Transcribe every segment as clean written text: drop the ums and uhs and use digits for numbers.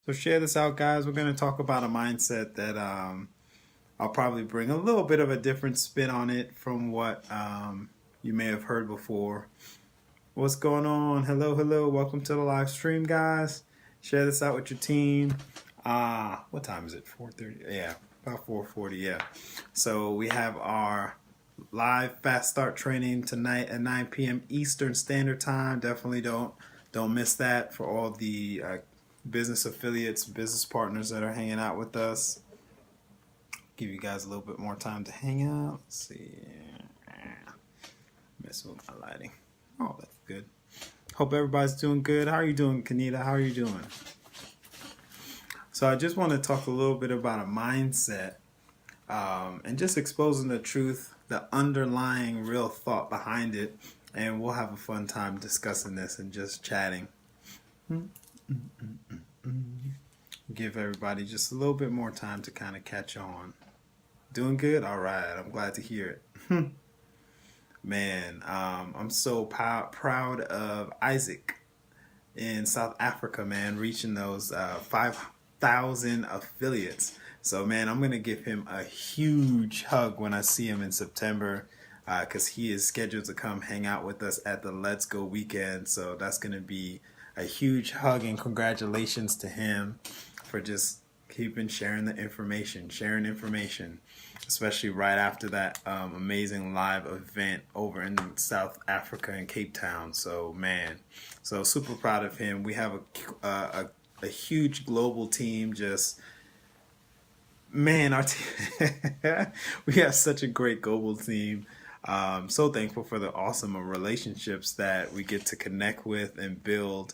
So share this out, guys. We're going to talk about a mindset that I'll probably bring a little bit of a different spin on it from what you may have heard before. What's going on? Hello, hello. Welcome to the live stream, guys. Share this out with your team. What time is it? 4:30. Yeah, about 4:40. Yeah. So we have our live fast start training tonight at 9 p.m. Eastern Standard Time. Definitely don't miss that for all the business affiliates, business partners that are hanging out with us. Give you guys a little bit more time to hang out. Let's see. Messing with my lighting. Oh, that's good. Hope everybody's doing good. How are you doing, Kanita? How are you doing? So I just want to talk a little bit about a mindset and just exposing the truth, the underlying real thought behind it. And we'll have a fun time discussing this and just chatting. Give everybody just a little bit more time to kind of catch on. Doing good? All right. I'm glad to hear it. Man, I'm so proud of Isaac in South Africa, man, reaching those 5,000 affiliates. So, man, I'm going to give him a huge hug when I see him in September because he is scheduled to come hang out with us at the Let's Go weekend. So that's going to be a huge hug and congratulations to him for just keeping sharing information, especially right after that amazing live event over in South Africa in Cape Town. So, man, so super proud of him. We have a huge global team. Just, man, we have such a great global team. So thankful for the awesome relationships that we get to connect with and build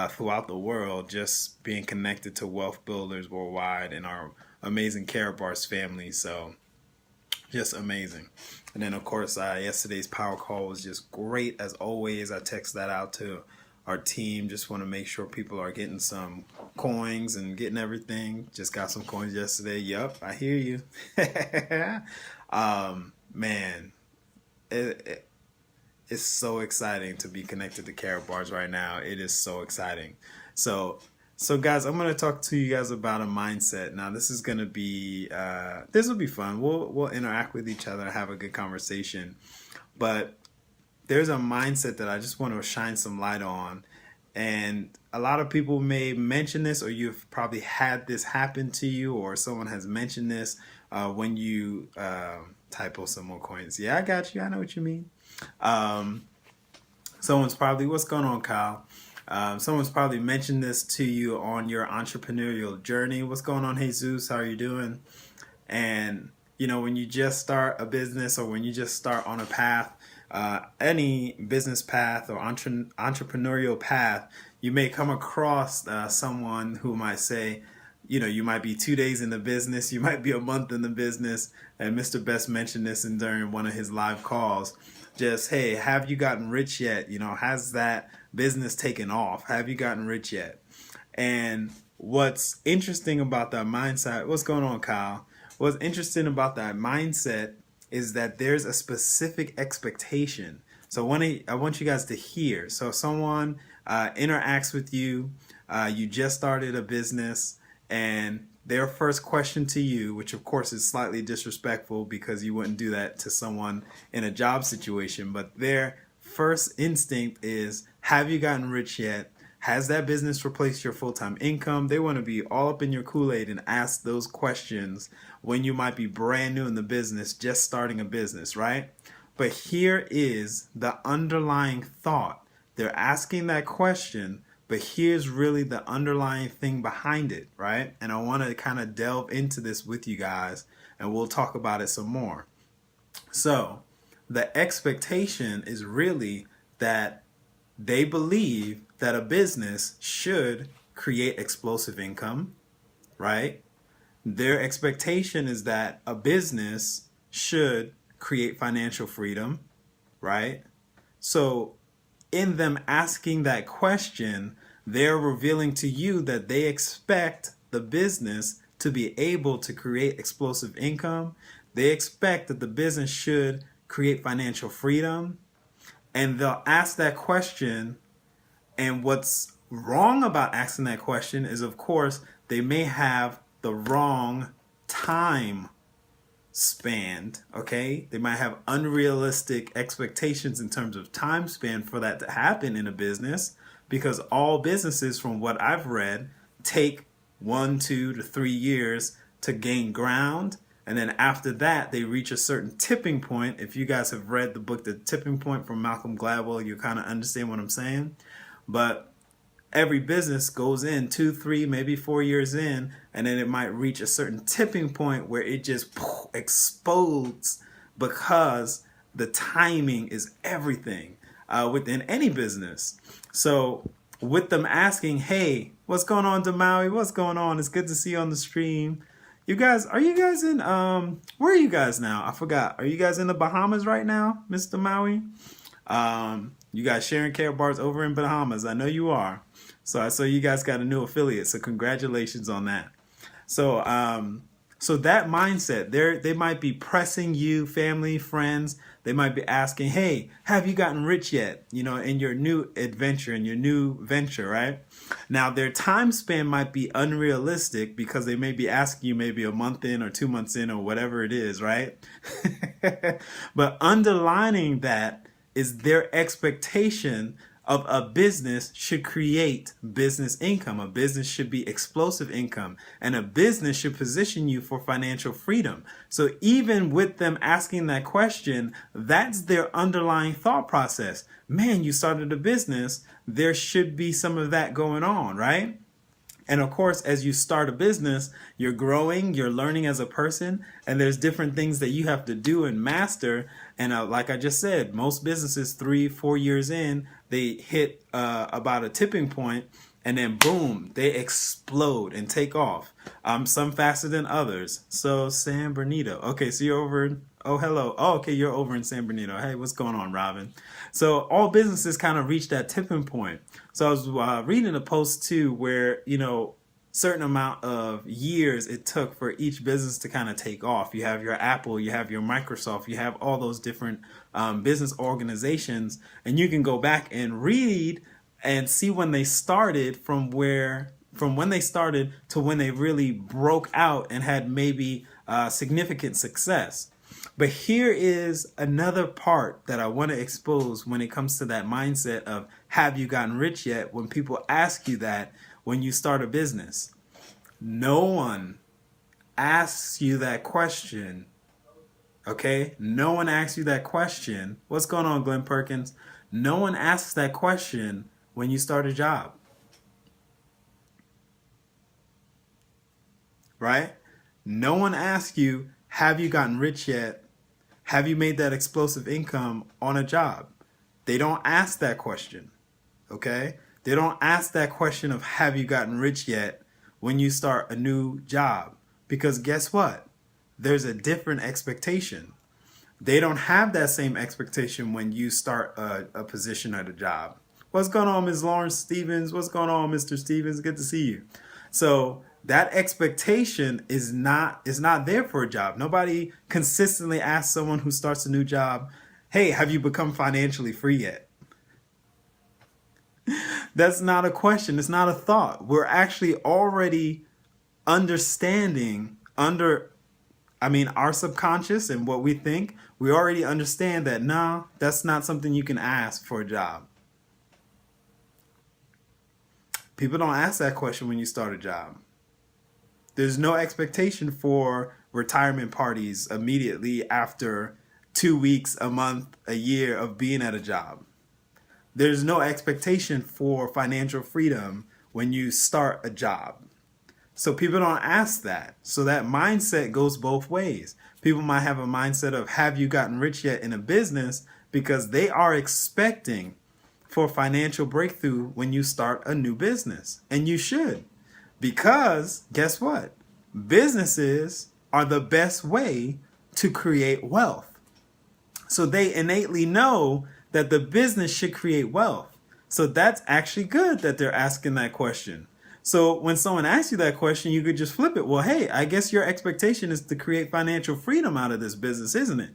throughout the world, just being connected to wealth builders worldwide and our amazing Bars family. So just amazing. And then, of course, yesterday's power call was just great as always. I text that out to our team. Just want to make sure people are getting some coins and getting everything. Just got some coins yesterday. Yup, I hear you. Man, it's so exciting to be connected to Bars right now. It is so exciting. So guys, I'm going to talk to you guys about a mindset. Now, this is going to be, this will be fun. We'll interact with each other, have a good conversation. But there's a mindset that I just want to shine some light on. And a lot of people may mention this, or you've probably had this happen to you, or someone has mentioned this when you typo some more coins. Yeah, I got you. I know what you mean. Someone's probably, what's going on, Kyle? Someone's probably mentioned this to you on your entrepreneurial journey. What's going on, Jesus? How are you doing? And, you know, when you just start a business or when you just start on a path, any business path or entrepreneurial path, you may come across someone who might say, you know, you might be 2 days in the business, you might be a month in the business, and Mr. Best mentioned this during one of his live calls. Just, hey, have you gotten rich yet? You know, has that business taken off? Have you gotten rich yet? And what's interesting about that mindset, what's going on, Kyle? What's interesting about that mindset is that there's a specific expectation. So I want you guys to hear. So if someone interacts with you, you just started a business, and their first question to you, which of course is slightly disrespectful because you wouldn't do that to someone in a job situation, but their first instinct is, have you gotten rich yet? Has that business replaced your full-time income? They want to be all up in your Kool-Aid and ask those questions when you might be brand new in the business, just starting a business, right? But here is the underlying thought. They're asking that question, but here's really the underlying thing behind it, right? And I want to kind of delve into this with you guys, and we'll talk about it some more. So the expectation is really that they believe that a business should create explosive income, right? Their expectation is that a business should create financial freedom, right? So in them asking that question, they're revealing to you that they expect the business to be able to create explosive income. They expect that the business should create financial freedom. And they'll ask that question. And what's wrong about asking that question is, of course, they may have the wrong time span, okay? They might have unrealistic expectations in terms of time span for that to happen in a business, because all businesses, from what I've read, take 1, 2 to 3 years to gain ground. And then after that, they reach a certain tipping point. If you guys have read the book, The Tipping Point from Malcolm Gladwell, you kind of understand what I'm saying. But every business goes in 2, 3, maybe 4 years in, and then it might reach a certain tipping point where it just explodes, because the timing is everything within any business. So with them asking, hey, what's going on, Demaui? What's going on? It's good to see you on the stream. You guys, are you guys in, where are you guys now? I forgot. Are you guys in the Bahamas right now, Mr. Maui? You guys sharing care bars over in Bahamas. I know you are. So I saw you guys got a new affiliate. So congratulations on that. So, so that mindset, they might be pressing you, family, friends. They might be asking, hey, have you gotten rich yet? You know, in your new adventure, in your new venture, right? Now, their time span might be unrealistic, because they may be asking you maybe a month in or 2 months in or whatever it is, right? But underlining that is their expectation of a business should create business income. A business should be explosive income, and a business should position you for financial freedom. So even with them asking that question, that's their underlying thought process. Man, you started a business, there should be some of that going on, right? And of course, as you start a business, you're growing, you're learning as a person, and there's different things that you have to do and master. And like I just said, most businesses 3, 4 years in, they hit about a tipping point, and then boom, they explode and take off. Some faster than others. So San Bernardino. Okay, so you're over. Oh, hello. Oh, okay, you're over in San Bernardino. Hey, what's going on, Robin? So all businesses kind of reach that tipping point. So I was reading a post too, where, you know, certain amount of years it took for each business to kind of take off. You have your Apple, you have your Microsoft, you have all those different business organizations, and you can go back and read and see when they started, from when they started to when they really broke out and had maybe significant success. But here is another part that I want to expose when it comes to that mindset of, have you gotten rich yet? When people ask you that when you start a business, no one asks you that question. Okay? No one asks you that question. What's going on, Glenn Perkins? No one asks that question when you start a job. Right? No one asks you, have you gotten rich yet? Have you made that explosive income on a job? They don't ask that question, okay? They don't ask that question of, have you gotten rich yet, when you start a new job? Because guess what? There's a different expectation. They don't have that same expectation when you start a position at a job. What's going on, Ms. Lawrence Stevens? What's going on, Mr. Stevens? Good to see you. So that expectation is not there for a job. Nobody consistently asks someone who starts a new job, hey, have you become financially free yet? That's not a question. It's not a thought. We're actually already understanding our subconscious and what we think. We already understand that, no, that's not something you can ask for a job. People don't ask that question when you start a job. There's no expectation for retirement parties immediately after 2 weeks, a month, a year of being at a job. There's no expectation for financial freedom when you start a job. So people don't ask that. So that mindset goes both ways. People might have a mindset of, have you gotten rich yet, in a business, because they are expecting for financial breakthrough when you start a new business. And you should. Because guess what? Businesses are the best way to create wealth. So they innately know that the business should create wealth. So that's actually good that they're asking that question. So when someone asks you that question, you could just flip it. Well, hey, I guess your expectation is to create financial freedom out of this business, isn't it?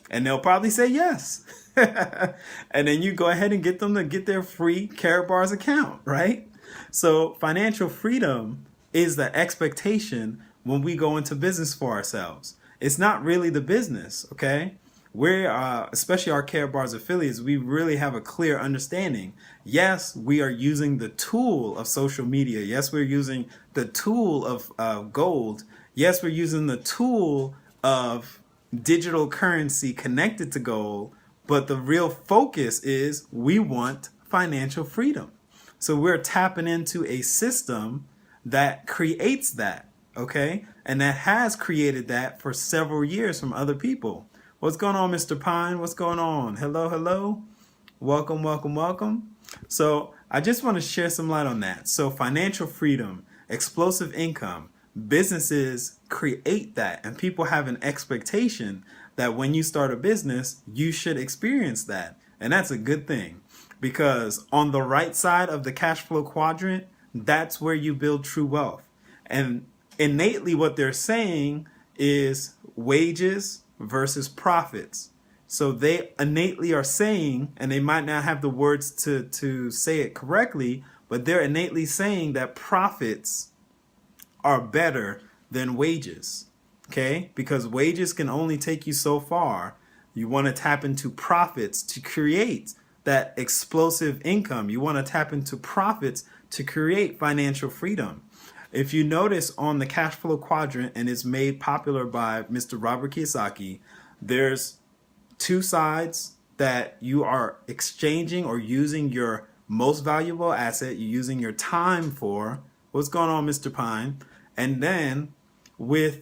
And they'll probably say yes. And then you go ahead and get them to get their free Karatbars account, right? So financial freedom is the expectation when we go into business for ourselves. It's not really the business, okay? We're, especially our Care Bars affiliates, we really have a clear understanding. Yes, we are using the tool of social media. Yes, we're using the tool of gold. Yes, we're using the tool of digital currency connected to gold. But the real focus is we want financial freedom. So we're tapping into a system that creates that, okay? And that has created that for several years from other people. What's going on, Mr. Pine? What's going on? Hello, hello. Welcome, welcome, welcome. So I just want to share some light on that. So financial freedom, explosive income, businesses create that, and people have an expectation that when you start a business, you should experience that. And that's a good thing, because on the right side of the cash flow quadrant, that's where you build true wealth. And innately what they're saying is wages versus profits. So they innately are saying, and they might not have the words to say it correctly, but they're innately saying that profits are better than wages. Okay? Because wages can only take you so far. You want to tap into profits to create that explosive income. You want to tap into profits to create financial freedom. If you notice on the cash flow quadrant, and it's made popular by Mr. Robert Kiyosaki, there's two sides that you are exchanging or using your most valuable asset, you're using your time for. What's going on, Mr. Pine? And then with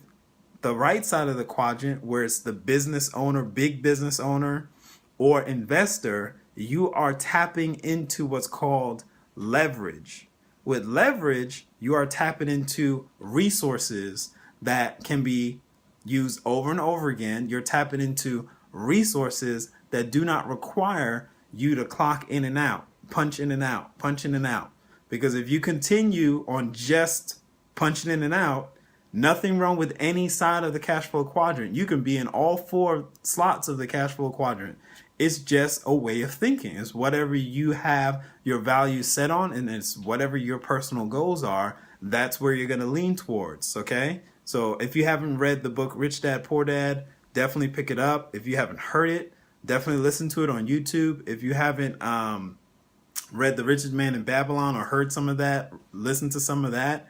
the right side of the quadrant, where it's the business owner, big business owner, or investor, you are tapping into what's called leverage. With leverage, you are tapping into resources that can be used over and over again. You're tapping into resources that do not require you to clock in and out, punch in and out, punch in and out. Because if you continue on just punching in and out, nothing wrong with any side of the cash flow quadrant. You can be in all four slots of the cash flow quadrant. It's just a way of thinking. It's whatever you have your values set on, and it's whatever your personal goals are. That's where you're going to lean towards, okay? So if you haven't read the book Rich Dad, Poor Dad, definitely pick it up. If you haven't heard it, definitely listen to it on YouTube. If you haven't read The Richest Man in Babylon or heard some of that, listen to some of that.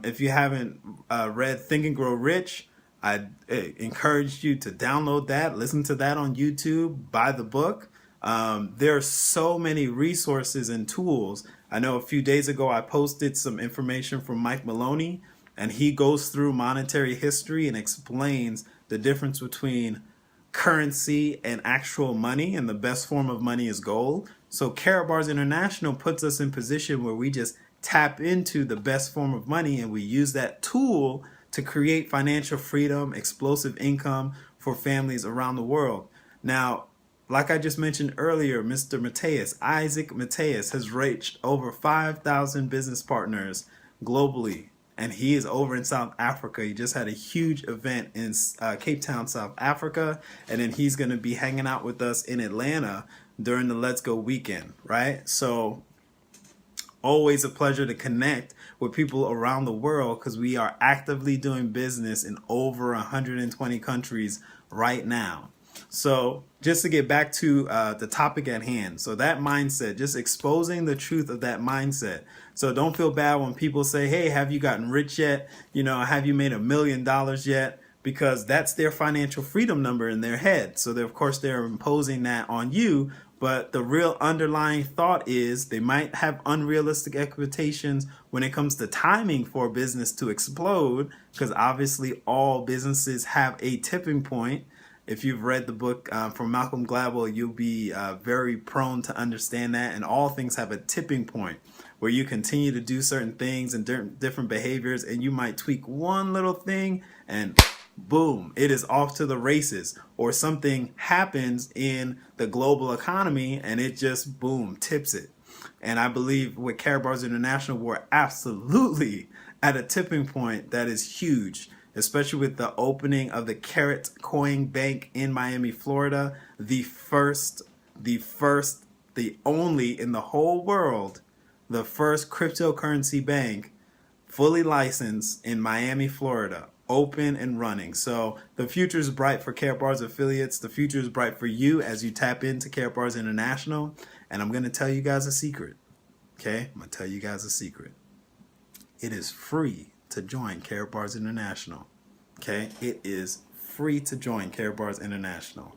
If you haven't read Think and Grow Rich, I encourage you to download that, listen to that on YouTube, buy the book. There are so many resources and tools. I know a few days ago I posted some information from Mike Maloney, and he goes through monetary history and explains the difference between currency and actual money, and the best form of money is gold. So Karatbars International puts us in position where we just tap into the best form of money, and we use that tool to create financial freedom, explosive income for families around the world. Now, like I just mentioned earlier, Mr. Mateus, Isaac Mateus, has reached over 5,000 business partners globally, and he is over in South Africa. He just had a huge event in Cape Town, South Africa, and then he's going to be hanging out with us in Atlanta during the Let's Go weekend, right? So always a pleasure to connect with people around the world, because we are actively doing business in over 120 countries right now. So just to get back to the topic at hand, so that mindset, just exposing the truth of that mindset. So don't feel bad when people say, hey, have you gotten rich yet? You know, have you made $1 million yet? Because that's their financial freedom number in their head. So of course they're imposing that on you. But the real underlying thought is they might have unrealistic expectations when it comes to timing for a business to explode, because obviously all businesses have a tipping point. If you've read the book from Malcolm Gladwell, you'll be very prone to understand that. And all things have a tipping point where you continue to do certain things and different behaviors, and you might tweak one little thing and boom, it is off to the races. Or something happens in the global economy and it just boom, tips it. And I believe with Karatbars International, we're absolutely at a tipping point that is huge, especially with the opening of the Carat Coin Bank in Miami, Florida, the only in the whole world, the first cryptocurrency bank fully licensed in Miami, Florida, open and running. So the future is bright for Karatbars affiliates. The future is bright for you as you tap into Karatbars International. And I'm going to tell you guys a secret. Okay? I'm going to tell you guys a secret. It is free to join Karatbars International. Okay? It is free to join Karatbars International.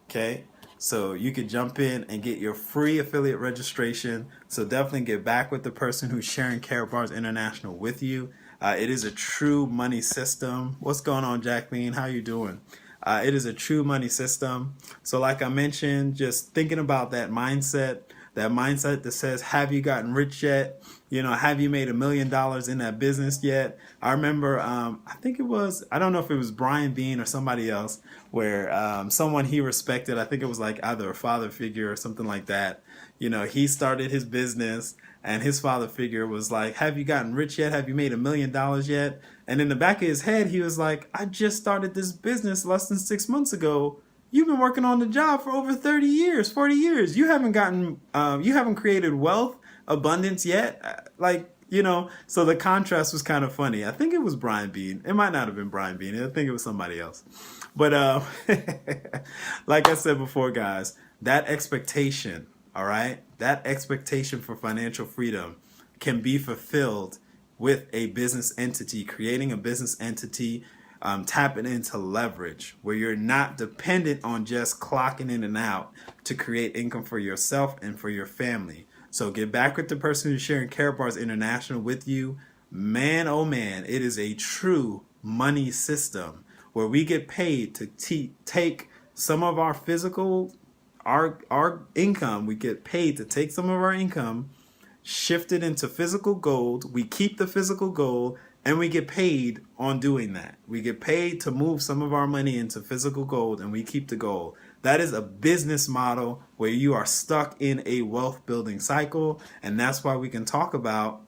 Okay? So you could jump in and get your free affiliate registration. So definitely get back with the person who's sharing Karatbars International with you. It is a true money system. What's going on, Jacqueline? How you doing? It is a true money system. So like I mentioned, just thinking about that mindset that says, have you gotten rich yet? You know, have you made $1 million in that business yet? I remember, I think it was, I don't know if it was Brian Bean or somebody else, where someone he respected, I think it was like either a father figure or something like that. You know, he started his business and his father figure was like, have you gotten rich yet? Have you made $1 million yet? And in the back of his head, he was like, I just started this business less than 6 months ago. You've been working on the job for over 30 years, 40 years. You haven't created wealth, abundance yet. Like, you know, so the contrast was kind of funny. I think it was Brian Bean. It might not have been Brian Bean. I think it was somebody else. But like I said before, guys, that expectation, all right, that expectation for financial freedom can be fulfilled with a business entity, creating a business entity, tapping into leverage where you're not dependent on just clocking in and out to create income for yourself and for your family. So get back with the person who's sharing Karatbars International with you. Man, oh man, it is a true money system where we get paid to take some of our physical, our income. We get paid to take some of our income, shift it into physical gold. We keep the physical gold. And we get paid on doing that. We get paid to move some of our money into physical gold and we keep the gold. That is a business model where you are stuck in a wealth building cycle. And that's why we can talk about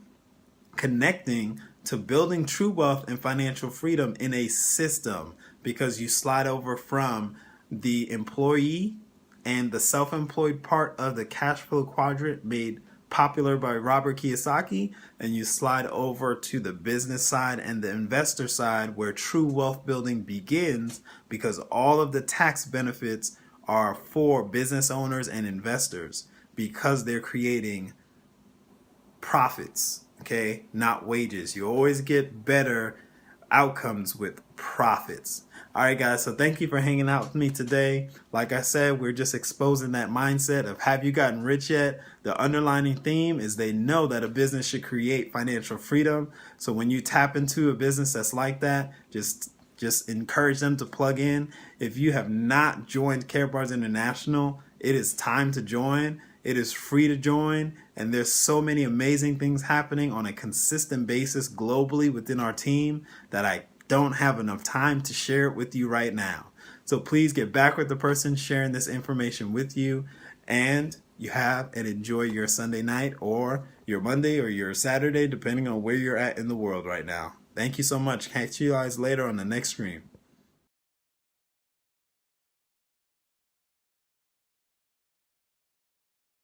connecting to building true wealth and financial freedom in a system, because you slide over from the employee and the self-employed part of the cash flow quadrant made popular by Robert Kiyosaki, and you slide over to the business side and the investor side where true wealth building begins, because all of the tax benefits are for business owners and investors because they're creating profits, okay, not wages. You always get better outcomes with profits. All right, guys, so thank you for hanging out with me today. Like I said, we're just exposing that mindset of have you gotten rich yet? The underlining theme is they know that a business should create financial freedom. So when you tap into a business that's like that, just encourage them to plug in. If you have not joined Karatbars International, it is time to join. It is free to join, and there's so many amazing things happening on a consistent basis globally within our team that I don't have enough time to share it with you right now. So please get back with the person sharing this information with you, and you have and enjoy your Sunday night or your Monday or your Saturday, depending on where you're at in the world right now. Thank you so much. Catch you guys later on the next stream.